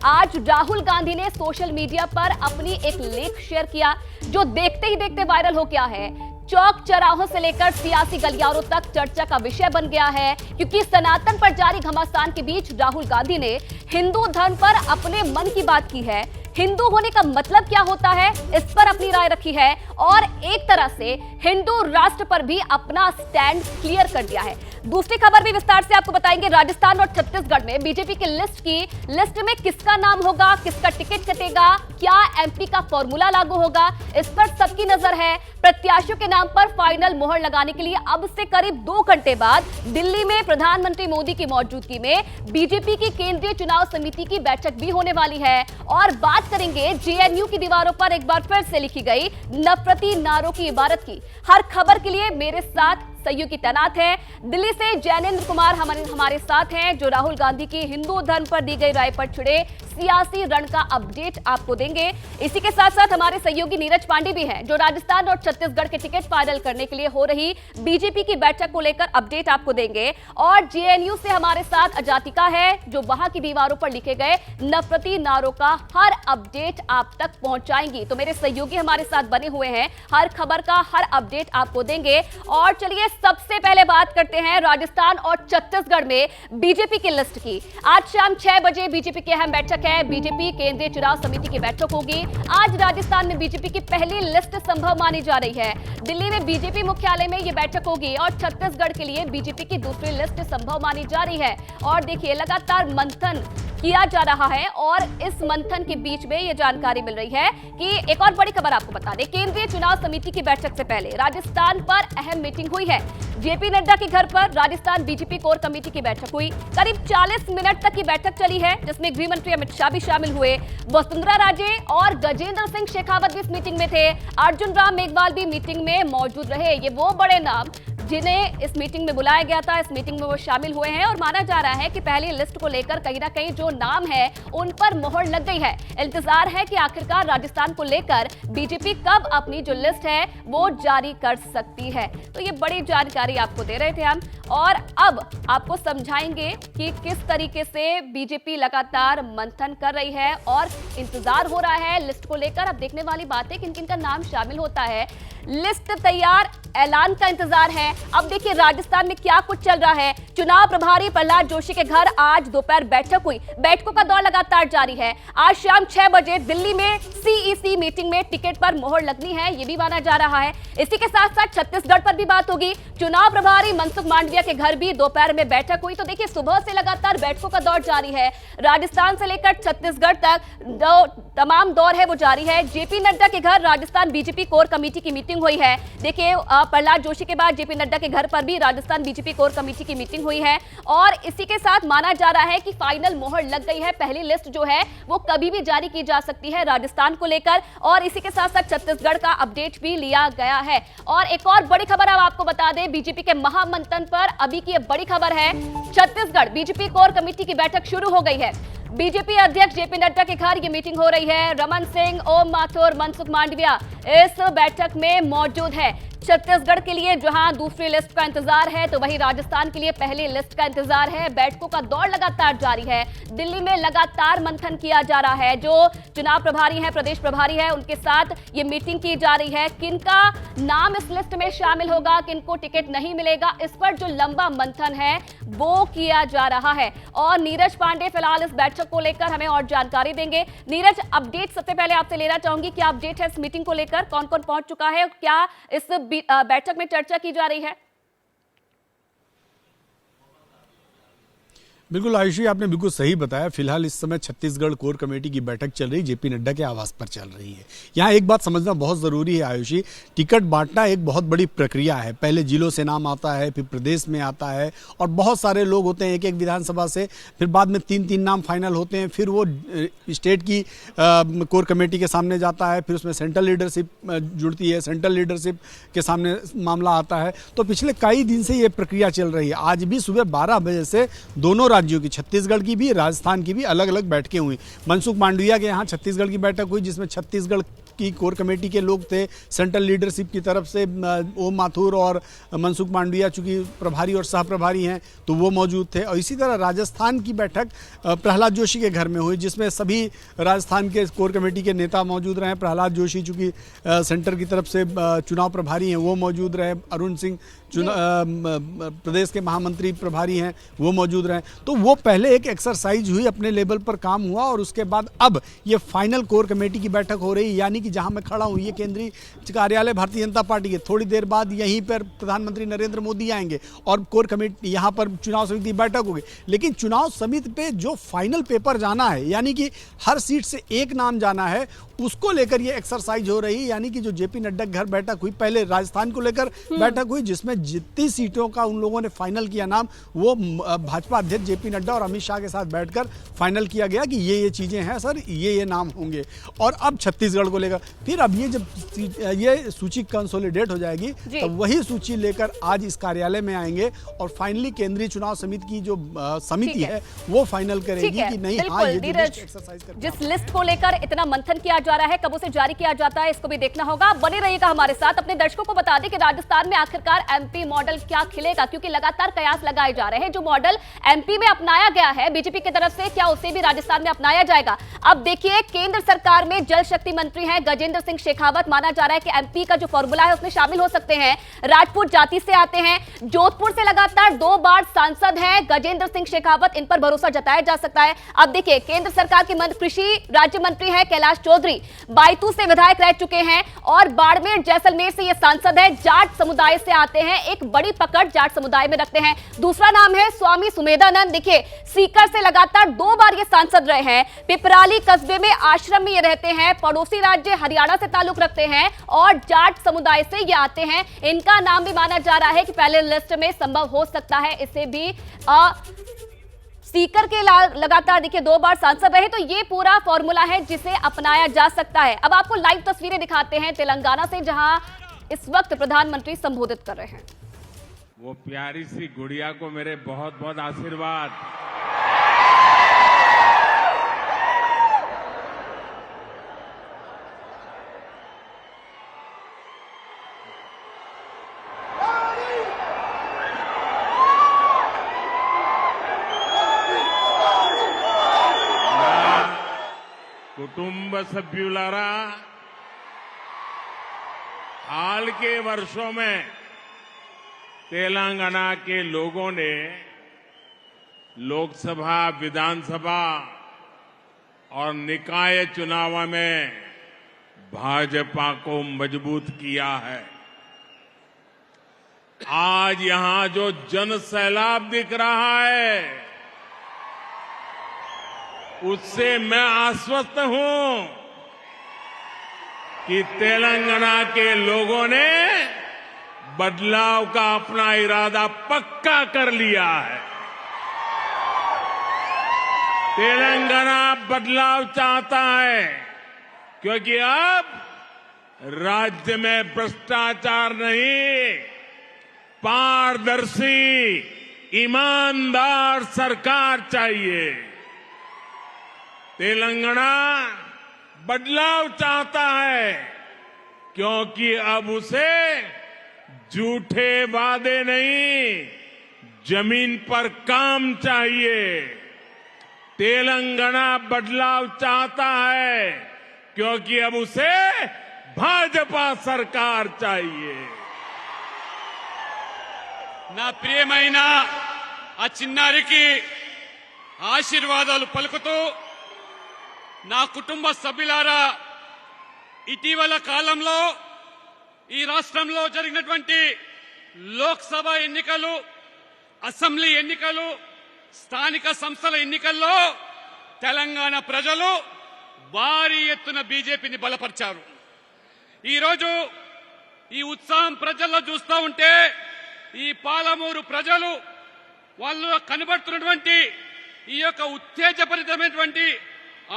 आज राहुल गांधी ने social media पर अपनी एक लेख शेयर किया जो देखते ही देखते वायरल हो गया है। चौक चौराहों से लेकर सियासी गलियारों तक चर्चा का विषय बन गया है, क्योंकि सनातन पर जारी घमासान के बीच राहुल गांधी ने हिंदू धर्म पर अपने मन की बात की है। हिंदू होने का मतलब क्या होता है, इस पर अपनी राय रखी है और एक तरह से हिंदू राष्ट्र पर भी अपना स्टैंड क्लियर कर दिया है। दूसरी खबर भी विस्तार से आपको बताएंगे। राजस्थान और छत्तीसगढ़ में बीजेपी की लिस्ट में किसका नाम होगा, किसका टिकट कटेगा, क्या एमपी का फॉर्मूला लागू होगा, इस पर सबकी नजर है। प्रत्याशियों के नाम पर फाइनल मोहर लगाने के लिए अब से करीब 2 घंटे बाद दिल्ली में प्रधानमंत्री मोदी की मौजूदगी में बीजेपी की केंद्रीय चुनाव समिति की बैठक भी होने वाली है। और बात करेंगे जेएनयू की दीवारों पर एक बार फिर से लिखी गई नफरती नारों की इबारत की। हर खबर के लिए मेरे साथ सहयोगी तैनात है। दिल्ली से जैनेंद्र कुमार हमारे साथ हैं, जो राहुल गांधी की हिंदू धर्म पर दी गई राय पर छिड़े सियासी रण का अपडेट आपको देंगे। इसी के साथ साथ हमारे सहयोगी नीरज पांडे भी हैं, जो राजस्थान और छत्तीसगढ़ के टिकट फाइनल करने के लिए हो रही बीजेपी की बैठक को लेकर अपडेट आपको देंगे। और जेएनयू से हमारे साथ अजातिका है, जो वहां की दीवारों पर लिखे गए नफरती नारों का हर अपडेट आप तक पहुंचाएंगी। तो मेरे सहयोगी हमारे साथ बने हुए हैं, हर खबर का हर अपडेट आपको देंगे। और चलिए सबसे पहले बात करते हैं राजस्थान और छत्तीसगढ़ में बीजेपी की लिस्ट की। आज शाम 6 बजे बीजेपी की अहम बैठक है। बीजेपी केंद्रीय चुनाव समिति की बैठक होगी। आज राजस्थान में बीजेपी की पहली लिस्ट संभव मानी जा रही है। दिल्ली में बीजेपी मुख्यालय में यह बैठक होगी और छत्तीसगढ़ के लिए बीजेपी की दूसरी लिस्ट संभव मानी जा रही है। और देखिए, लगातार मंथन किया जा रहा है और इस मंथन के बीच में यह जानकारी मिल रही है कि एक और बड़ी खबर आपको बता दें। केंद्रीय चुनाव समिति की बैठक से पहले राजस्थान पर अहम मीटिंग हुई है। जेपी नड्डा के घर पर राजस्थान बीजेपी कोर कमेटी की बैठक हुई। करीब 40 मिनट तक की बैठक चली है, जिसमें गृह मंत्री अमित शाह भी शामिल हुए। वसुंधरा राजे और गजेंद्र सिंह शेखावत भी इस मीटिंग में थे। अर्जुन राम मेघवाल भी मीटिंग में मौजूद रहे। ये वो बड़े नाम जिन्हें इस मीटिंग में बुलाया गया था, इस मीटिंग में वो शामिल हुए हैं। और माना जा रहा है कि पहली लिस्ट को लेकर कहीं ना कहीं जो नाम है उन पर मोहर लग गई है। इंतजार है कि आखिरकार राजस्थान को लेकर बीजेपी कब अपनी जो लिस्ट है वो जारी कर सकती है। तो ये बड़ी जानकारी आपको दे रहे थे हम, और अब आपको समझाएंगे कि किस तरीके से बीजेपी लगातार मंथन कर रही है और इंतजार हो रहा है लिस्ट को लेकर। अब देखने वाली बात है किन किन का नाम शामिल होता है। लिस्ट तैयार, ऐलान का इंतजार है। अब देखिए राजस्थान में क्या कुछ चल रहा है। चुनाव प्रभारी प्रहलाद जोशी के घर आज दोपहर बैठक हुई। बैठकों का दौर लगातार जारी है। आज शाम 6 बजे दिल्ली में सीईसी मीटिंग में टिकट पर मोहर लगनी है, यह भी माना जा रहा है। इसी के साथ साथ छत्तीसगढ़ पर भी बात होगी। चुनाव प्रभारी मनसुख मांडविया के घर भी दोपहर में बैठक हुई। तो देखिए, सुबह से लगातार बैठकों का दौर जारी है। राजस्थान से लेकर छत्तीसगढ़ तक तमाम दौर है वो जारी है। जेपी नड्डा के घर राजस्थान बीजेपी कोर कमेटी की मीटिंग हुई है। देखिए, प्रहलाद जोशी के बाद जेपी नड्डा के घर पर भी राजस्थान बीजेपी कोर कमेटी की मीटिंग हुई है। और इसी के साथ माना जा रहा है कि फाइनल मोहर लग गई है। पहली लिस्ट जो है वो कभी भी जारी की जा सकती है राजस्थान को लेकर। और इसी के साथ साथ छत्तीसगढ़ का अपडेट भी लिया गया है। और एक और बड़ी खबर अब आपको बता दें, बीजेपी के महामंथन पर अभी की बड़ी खबर है। छत्तीसगढ़ बीजेपी कोर कमेटी की बैठक शुरू हो गई है। बीजेपी अध्यक्ष जेपी नड्डा के घर ये मीटिंग हो रही है। रमन सिंह, ओम माथुर, मनसुख मांडविया इस बैठक में मौजूद है। छत्तीसगढ़ के लिए जहां दूसरी लिस्ट का इंतजार है, तो वहीं राजस्थान के लिए पहली लिस्ट का इंतजार है। बैठकों का दौर लगातार जारी है। दिल्ली में लगातार मंथन किया जा रहा है। जो चुनाव प्रभारी हैं, प्रदेश प्रभारी है, उनके साथ ये मीटिंग की जा रही है। किनका नाम इस लिस्ट में शामिल होगा, किनको टिकट नहीं मिलेगा, इस पर जो लंबा मंथन है वो किया जा रहा है। और नीरज पांडे फिलहाल इस बैठक को लेकर हमें और जानकारी देंगे। नीरज, अपडेट सबसे पहले आपसे लेना चाहूंगी, क्या अपडेट है इस मीटिंग को लेकर, कौन कौन पहुंच चुका है, क्या इस बैठक में चर्चा की जा रही है? बिल्कुल आयुषी, आपने बिल्कुल सही बताया। फिलहाल इस समय छत्तीसगढ़ कोर कमेटी की बैठक चल रही, जेपी नड्डा के आवास पर चल रही है। यहाँ एक बात समझना बहुत ज़रूरी है आयुषी, टिकट बांटना एक बहुत बड़ी प्रक्रिया है। पहले जिलों से नाम आता है, फिर प्रदेश में आता है, और बहुत सारे लोग होते हैं एक एक विधानसभा से, फिर बाद में 3-3 नाम फाइनल होते हैं, फिर वो स्टेट की कोर कमेटी के सामने जाता है, फिर उसमें सेंट्रल लीडरशिप जुड़ती है, सेंट्रल लीडरशिप के सामने मामला आता है। तो पिछले कई दिन से ये प्रक्रिया चल रही है। आज भी सुबह 12 बजे से दोनों राज्यों की, छत्तीसगढ़ की भी, राजस्थान की भी अलग अलग बैठकें हुई। मनसुख मांडविया के यहाँ छत्तीसगढ़ की बैठक हुई, जिसमें छत्तीसगढ़ की कोर कमेटी के लोग थे, सेंट्रल लीडरशिप की तरफ से ओम माथुर और मनसुख मांडविया चूंकि प्रभारी और सह प्रभारी हैं तो वो मौजूद थे। और इसी तरह राजस्थान की बैठक प्रहलाद जोशी के घर में हुई, जिसमें सभी राजस्थान के कोर कमेटी के नेता मौजूद रहे। प्रहलाद जोशी चूंकि सेंटर की तरफ से चुनाव प्रभारी हैं वो मौजूद रहे, अरुण सिंह प्रदेश के महामंत्री प्रभारी हैं वो मौजूद रहे। तो वो पहले एक एक्सरसाइज हुई, अपने लेवल पर काम हुआ, और उसके बाद अब ये फाइनल कोर कमेटी की बैठक हो रही है। यानी कि जहां मैं खड़ा हूं ये केंद्रीय कार्यालय भारतीय जनता पार्टी के, थोड़ी देर बाद यहीं पर प्रधानमंत्री नरेंद्र मोदी आएंगे और कोर कमेटी यहां पर चुनाव समिति की बैठक होगी। लेकिन चुनाव समिति पे जो फाइनल पेपर जाना है, यानी कि हर सीट से एक नाम जाना है, उसको लेकर ये एक्सरसाइज हो रही है। यानी कि जो जेपी नड्डा घर बैठक हुई, पहले राजस्थान को लेकर बैठक हुई जिसमें जितनी सीटों का उन लोगों ने फाइनल किया नाम, वो भाजपा अध्यक्ष जेपी नड्डा और अमित शाह के साथ बैठकर फाइनल किया गया कि ये चीजें हैं सर, ये नाम होंगे। और अब छत्तीसगढ़ को लेकर फिर अब ये जब ये सूची कंसोलिडेट हो जाएगी तब वही सूची लेकर आज इस कार्यालय में आएंगे और फाइनली केंद्रीय चुनाव समिति की जो समिति है वो फाइनल करेगी कि नहीं, हाँ ये एक्सरसाइज कर। जिस लिस्ट को लेकर इतना मंथन किया जा रहा है, कब उसे जारी किया जाता है, इसको भी देखना होगा। बने रहिएगा हमारे साथ। अपने दर्शकों को बता दें कि राजस्थान में आखिरकार एमपी मॉडल क्या खिलेगा, क्योंकि लगातार कयास लगाए जा रहे हैं। जो मॉडल एमपी में अपनाया गया है बीजेपी की तरफ से, क्या उसे भी राजस्थान में अपनाया जाएगा? अब देखिए, केंद्र सरकार में जल शक्ति मंत्री हैं गजेंद्र सिंह शेखावत। माना जा रहा है कि एमपी का जो फॉर्मूला है उसमें शामिल हो सकते हैं। राजपूत जाति से आते हैं, जोधपुर से लगातार 2 बार सांसद हैं गजेंद्र सिंह शेखावत, इन पर भरोसा जताया जा सकता है। अब देखिए, केंद्र सरकार के कृषि राज्य मंत्री हैं कैलाश चौधरी, बायतू से विधायक रह चुके हैं और बाड़मेर जैसलमेर से ये सांसद है, जाट समुदाय से आते हैं, एक बड़ी पकड़ जाट समुदाय में रखते हैं। दूसरा नाम है स्वामी सुमेधानंद। देखिए, सीकर से लगातार 2 बार ये सांसद रहे हैं। पिपराली कस्बे में आश्रम में ये रहते हैं, पड़ोसी राज्य हरियाणा से ताल्लुक रखते हैं और जाट समुदाय से ये आते हैं। इनका नाम भी माना जा रहा है कि पहले लिस्ट में संभव हो सकता है। इसे भी सीकर के लगातार देखिए 2 बार सांसद रहे, तो ये पूरा फॉर्मूला है जिसे अपनाया जा सकता है। अब आपको लाइव तस्वीरें दिखाते हैं तेलंगाना से, जहां इस वक्त प्रधानमंत्री संबोधित कर रहे हैं। वो प्यारी सी गुड़िया को मेरे बहुत बहुत आशीर्वाद। కుటుంబ సభ్యులారా, हाल के वर्षों में तेलंगाना के लोगों ने लोकसभा, विधानसभा और निकाय चुनाव में भाजपा को मजबूत किया है। आज यहां जो जन सैलाब दिख रहा है उससे मैं आश्वस्त हूं कि तेलंगाना के लोगों ने बदलाव का अपना इरादा पक्का कर लिया है। तेलंगाना बदलाव चाहता है क्योंकि अब राज्य में भ्रष्टाचार नहीं, पारदर्शी ईमानदार सरकार चाहिए। तेलंगाना बदलाव चाहता है क्योंकि अब उसे झूठे वादे नहीं, जमीन पर काम चाहिए। तेलंगाना बदलाव चाहता है क्योंकि अब उसे भाजपा सरकार चाहिए। నా ప్రియమైన ఆ చిన్నారికి ఆశీర్వాదాలు పలుకుతూ, నా కుటుంబ సభ్యులారా, ఇటీవల కాలంలో ఈ రాష్ట్రంలో జరిగినటువంటి లోక్సభ ఎన్నికలు, అసెంబ్లీ ఎన్నికలు, స్థానిక సంస్థల ఎన్నికల్లో తెలంగాణ ప్రజలు భారీ ఎత్తున బీజేపీని బలపరిచారు. ఈరోజు ఈ ఉత్సాహం ప్రజల్లో చూస్తూ ఉంటే, ఈ పాలమూరు ప్రజలు వాళ్ళు కనబడుతున్నటువంటి ఈ యొక్క ఉత్తేజభరితమైనటువంటి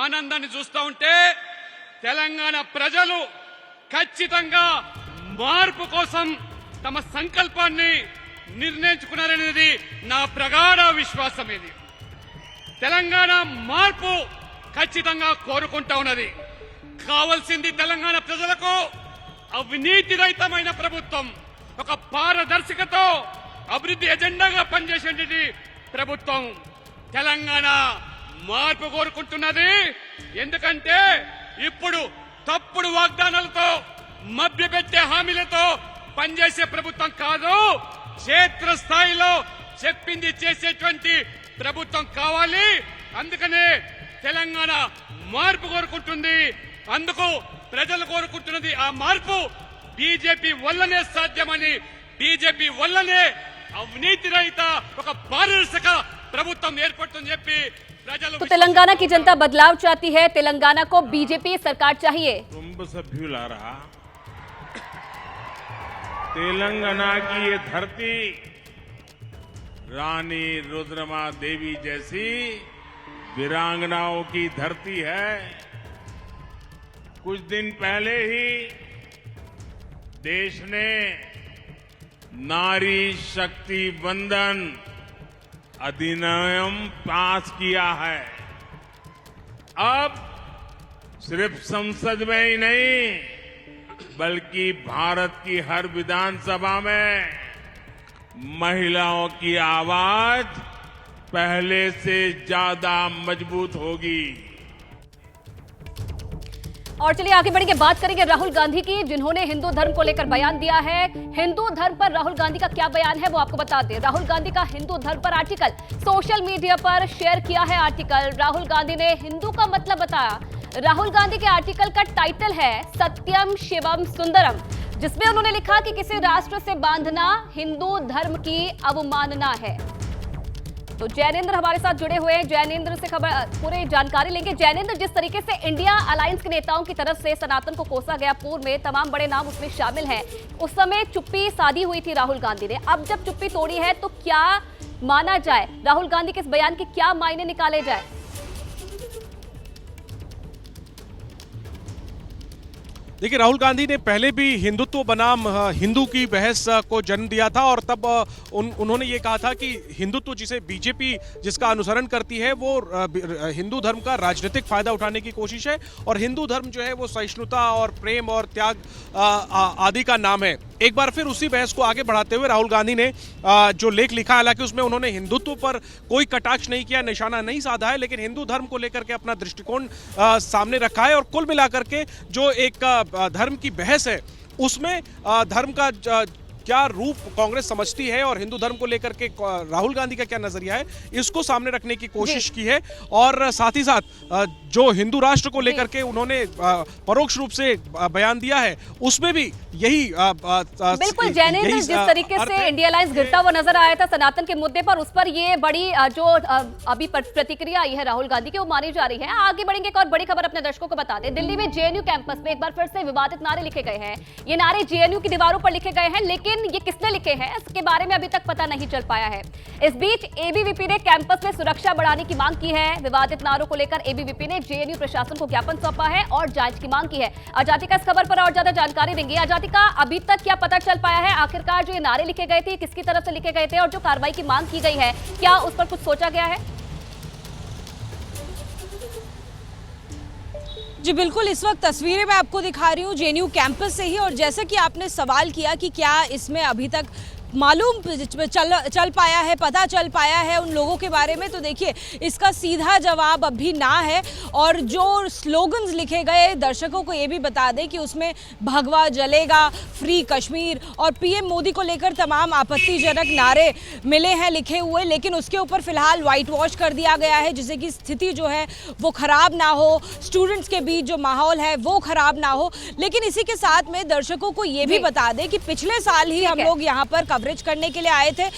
ఆనందాన్ని చూస్తూ ఉంటే, తెలంగాణ ప్రజలు ఖచ్చితంగా మార్పు కోసం తమ సంకల్పాన్ని నిర్ణయించుకున్నారనేది నా ప్రగాఢ విశ్వాసం. ఇది తెలంగాణ మార్పు ఖచ్చితంగా కోరుకుంటా ఉన్నది. కావాల్సింది తెలంగాణ ప్రజలకు అవినీతి రహితమైన ప్రభుత్వం, ఒక పారదర్శకతో అభివృద్ధి ఎజెండాగా పనిచేసేటువంటి ప్రభుత్వం. తెలంగాణ మార్పు కోరుకుంటున్నది. ఎందుకంటే ఇప్పుడు తప్పుడు వాగ్దానాలతో మభ్యపెట్టే హామీలతో పనిచేసే ప్రభుత్వం కాదు, క్షేత్ర స్థాయిలో చెప్పింది చేసేటువంటి ప్రభుత్వం కావాలి. అందుకనే తెలంగాణ మార్పు కోరుకుంటుంది. అందుకు ప్రజలు కోరుకుంటున్నది ఆ మార్పు బీజేపీ వల్లనే సాధ్యమని, బీజేపీ వల్లనే అవినీతి రహిత ఒక పారదర్శక ప్రభుత్వం ఏర్పడుతుందని చెప్పి ప్రజలు. तो तेलंगाना की जनता बदलाव चाहती है, तेलंगाना को बीजेपी सरकार चाहिए. कुटुंब सभ्युलारा, तेलंगाना की ये धरती रानी रुद्रमा देवी जैसी वीरांगनाओं की धरती है. कुछ दिन पहले ही देश ने नारी शक्ति वंदन अधिनियम पास किया है. अब सिर्फ संसद में ही नहीं बल्कि भारत की हर विधानसभा में महिलाओं की आवाज पहले से ज्यादा मजबूत होगी. और चलिए आगे बढ़ेंगे, बात करेंगे राहुल गांधी की, जिन्होंने हिंदू धर्म को लेकर बयान दिया है. हिंदू धर्म पर राहुल गांधी का क्या बयान है वो आपको बता दें. राहुल गांधी का हिंदू धर्म पर आर्टिकल सोशल मीडिया पर शेयर किया है. आर्टिकल राहुल गांधी ने हिंदू का मतलब बताया. राहुल गांधी के आर्टिकल का टाइटल है सत्यम शिवम सुंदरम, जिसमें उन्होंने लिखा कि किसी राष्ट्र से बांधना हिंदू धर्म की अवमानना है. तो जैनेंद्र हमारे साथ जुड़े हुए हैं, जैनेंद्र से खबर पूरी जानकारी लेंगे. जैनेंद्र, जिस तरीके से इंडिया अलायंस के नेताओं की तरफ से सनातन को कोसा गया, पूर्व में तमाम बड़े नाम उसमें शामिल हैं, उस समय चुप्पी साधी हुई थी राहुल गांधी ने. अब जब चुप्पी तोड़ी है तो क्या माना जाए, राहुल गांधी के इस बयान के क्या मायने निकाले जाए? देखिए, राहुल गांधी ने पहले भी हिंदुत्व बनाम हिंदू की बहस को जन्म दिया था और तब उन्होंने ये कहा था कि हिंदुत्व जिसे बीजेपी जिसका अनुसरण करती है वो हिंदू धर्म का राजनीतिक फायदा उठाने की कोशिश है और हिंदू धर्म जो है वो सहिष्णुता और प्रेम और त्याग आदि का नाम है. एक बार फिर उसी बहस को आगे बढ़ाते हुए राहुल गांधी ने जो लेख लिखा, हालांकि उसमें उन्होंने हिंदुत्व पर कोई कटाक्ष नहीं किया, निशाना नहीं साधा है, लेकिन हिंदू धर्म को लेकर के अपना दृष्टिकोण सामने रखा है. और कुल मिलाकर के जो एक धर्म की बहस है उसमें धर्म का क्या रूप कांग्रेस समझती है और हिंदू धर्म को लेकर के राहुल गांधी का क्या नजरिया है, इसको सामने रखने की कोशिश की है. और साथ ही साथ जो हिंदू राष्ट्र को लेकर के उन्होंने परोक्ष रूप से बयान दिया है उसमें भी यही बिल्कुल जैनेंद्र, जिस तरीके से इंडिया अलायंस गिरता हुआ नजर आया था सनातन के मुद्दे पर, उस पर ये बड़ी जो अभी प्रतिक्रिया आई है राहुल गांधी की, वो मानी जा रही है. आगे बढ़ेंगे, एक और बड़ी खबर अपने दर्शकों को बता दें. दिल्ली में जेएनयू कैंपस में एक बार फिर से विवादित नारे लिखे गए हैं. ये नारे जेएनयू की दीवारों पर लिखे गए हैं, लेकिन ये किसने लिखे हैं इसके बारे में अभी तक पता नहीं चल पाया है. इस बीच एबीवीपी ने कैंपस में सुरक्षा बढ़ाने की मांग की है. विवादित नारों को लेकर एबीवीपी ने जेएनयू प्रशासन को ज्ञापन सौंपा है और जांच की मांग की है. आजादी का इस खबर पर और ज्यादा जानकारी देंगे. आजादी का अभी तक क्या पता चल पाया है, आखिरकार जो ये नारे लिखे गए थे किसकी तरफ से लिखे गए थे और जो कार्रवाई की मांग की गई है क्या उस पर कुछ सोचा गया है? जी बिल्कुल, इस वक्त तस्वीरें मैं आपको दिखा रही हूँ जेएनयू कैंपस से ही. और जैसा कि आपने सवाल किया कि क्या इसमें अभी तक मालूम चल पाया है, पता चल पाया है उन लोगों के बारे में, तो देखिए इसका सीधा जवाब अभी ना है. और जो स्लोगन्स लिखे गए, दर्शकों को ये भी बता दें कि उसमें भगवा जलेगा, फ्री कश्मीर और पीएम मोदी को लेकर तमाम आपत्तिजनक नारे मिले हैं लिखे हुए, लेकिन उसके ऊपर फिलहाल वाइट वॉश कर दिया गया है जिससे कि स्थिति जो है वो खराब ना हो, स्टूडेंट्स के बीच जो माहौल है वो खराब ना हो. लेकिन इसी के साथ में दर्शकों को ये भी बता दें कि पिछले साल ही हम लोग यहाँ पर कवरेज करने के लिए आए थे.